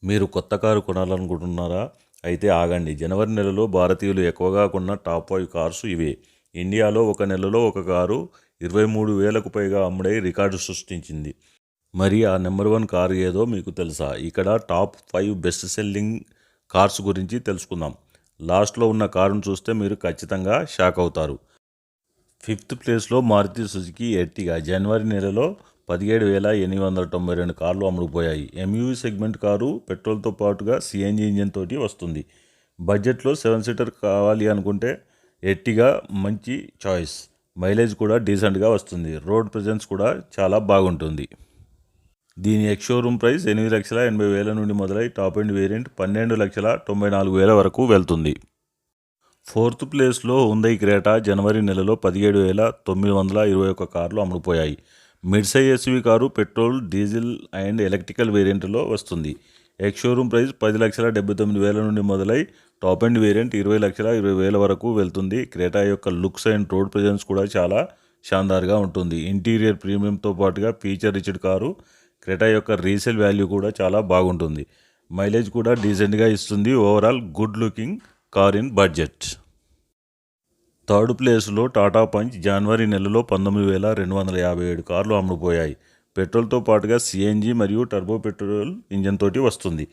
మీరు కొత్త కారు కొనాలనుకుంటున్నారా? అయితే ఆగండి. జనవరి నెలలో భారతీయులు ఎక్కువగా కొన్న టాప్ 5 కార్స్ ఇవే. ఇండియాలో ఒక నెలలో ఒక కారు 23,000కు పైగా అమ్ముడై రికార్డు సృష్టించింది. మరి ఆ నెంబర్ 1 కారు ఏదో మీకు తెలుసా? ఇక్కడ టాప్ 5 బెస్ట్ సెల్లింగ్ కార్స్ గురించి తెలుసుకుందాం. లాస్ట్లో ఉన్న కారును చూస్తే మీరు ఖచ్చితంగా షాక్ అవుతారు. 5th ప్లేస్లో మారుతి సుజుకి ఎర్టిగా. జనవరి నెలలో 17,892 కార్లు అమ్ముడుపోయాయి. ఎంయూవీ సెగ్మెంట్ కారు పెట్రోల్తో పాటుగా సిఎన్జి ఇంజన్ తోటి వస్తుంది. బడ్జెట్లో 7 సీటర్ కావాలి అనుకుంటే ఎర్టిగా మంచి చాయిస్. మైలేజ్ కూడా డీసెంట్గా వస్తుంది. రోడ్ ప్రెజెన్స్ కూడా చాలా బాగుంటుంది. దీని ఎక్స్ షోరూమ్ ప్రైస్ 8,80,000 నుండి మొదలై టాప్ ఎండ్ వేరియంట్ 12,94,000 వరకు వెళ్తుంది. 4th ప్లేస్లో హుండై క్రెటా. జనవరి నెలలో 17,921 కార్లు అమ్ముడుపోయాయి. Mid size SUV car petrol, diesel and electrical వేరియంట్లో వస్తుంది. ఎక్స్ షోరూమ్ ప్రైస్ 10,79,000 నుండి మొదలై టాప్ ఎండ్ వేరియంట్ 20,20,000 వరకు వెళ్తుంది. క్రెటా యొక్క లుక్స్ అండ్ రోడ్ ప్రెజెన్స్ కూడా చాలా షాన్దార్గా ఉంటుంది. ఇంటీరియర్ ప్రీమియంతో పాటుగా ఫీచర్ రిచ్డ్ కారు. క్రెటా యొక్క రీసేల్ వాల్యూ కూడా చాలా బాగుంటుంది. మైలేజ్ కూడా డీసెంట్గా ఇస్తుంది. Overall good looking car in budget. 3rd ప్లేస్లో టాటా పంచ్. జనవరి నెలలో 19,257 కార్లు అమ్ముడుపోయాయి. పెట్రోల్తో పాటుగా సిఎన్జి మరియు టర్బో పెట్రోల్ ఇంజన్ తోటి వస్తుంది.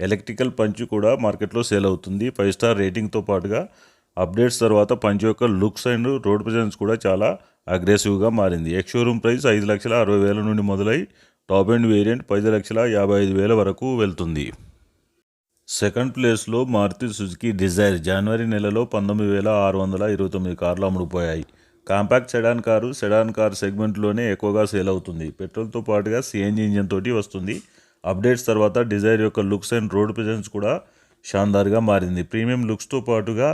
ఎలక్ట్రికల్ పంచ్ కూడా మార్కెట్లో సేల్ అవుతుంది. 5 స్టార్ రేటింగ్తో పాటుగా అప్డేట్స్ తర్వాత పంచ్ యొక్క లుక్స్ అండ్ రోడ్ ప్రెజెన్స్ కూడా చాలా అగ్రెసివ్గా మారింది. ఎక్స్ షోరూమ్ ప్రైస్ 5,60,000 నుండి మొదలై టాప్ ఎండ్ వేరియంట్ 10,55,000 వరకు వెళ్తుంది. 2nd ప్లేస్లో మారుతి సుజుకి డిజైర్. జనవరి నెలలో 19,629 కార్లు అమ్ముడుపోయాయి. Compact sedan car. Sedan car సెగ్మెంట్లోనే ఎక్కువగా సేల్ అవుతుంది. పెట్రోల్తో పాటుగా సిఎన్జి ఇంజన్ తోటి వస్తుంది. అప్డేట్స్ తర్వాత డిజైర్ యొక్క లుక్స్ అండ్ రోడ్ ప్రెజెన్స్ కూడా షాన్దార్గా మారింది. ప్రీమియం లుక్స్తో పాటుగా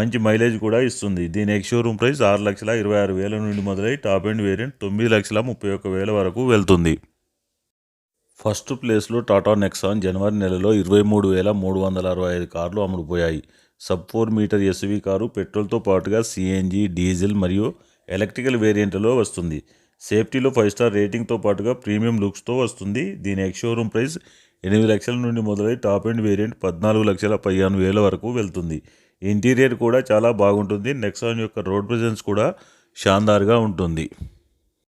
మంచి మైలేజ్ కూడా ఇస్తుంది. దీని ఎక్స్ షోరూమ్ ప్రైస్ 6,26,000 నుండి మొదలై టాప్ ఎండ్ వేరియంట్ 9,31,000 వరకు వెళ్తుంది. 1st ప్లేస్లో టాటా నెక్సాన్. జనవరి నెలలో 23,365 కార్లు అమ్ముడుపోయాయి. సబ్ 4 మీటర్ ఎస్యూవీ కారు పెట్రోల్తో పాటుగా సిఎన్జి, డీజిల్ మరియు ఎలక్ట్రికల్ వేరియంట్లో వస్తుంది. సేఫ్టీలో 5 స్టార్ రేటింగ్తో పాటుగా ప్రీమియం లుక్స్తో వస్తుంది. దీని ఎక్స్ షోరూమ్ ప్రైస్ 8 లక్షల నుండి మొదలై టాప్ ఎండ్ వేరియంట్ 14,15,000 వరకు వెళ్తుంది. ఇంటీరియర్ కూడా చాలా బాగుంటుంది. నెక్సాన్ యొక్క రోడ్ ప్రెజెన్స్ కూడా షాన్దార్గా ఉంటుంది.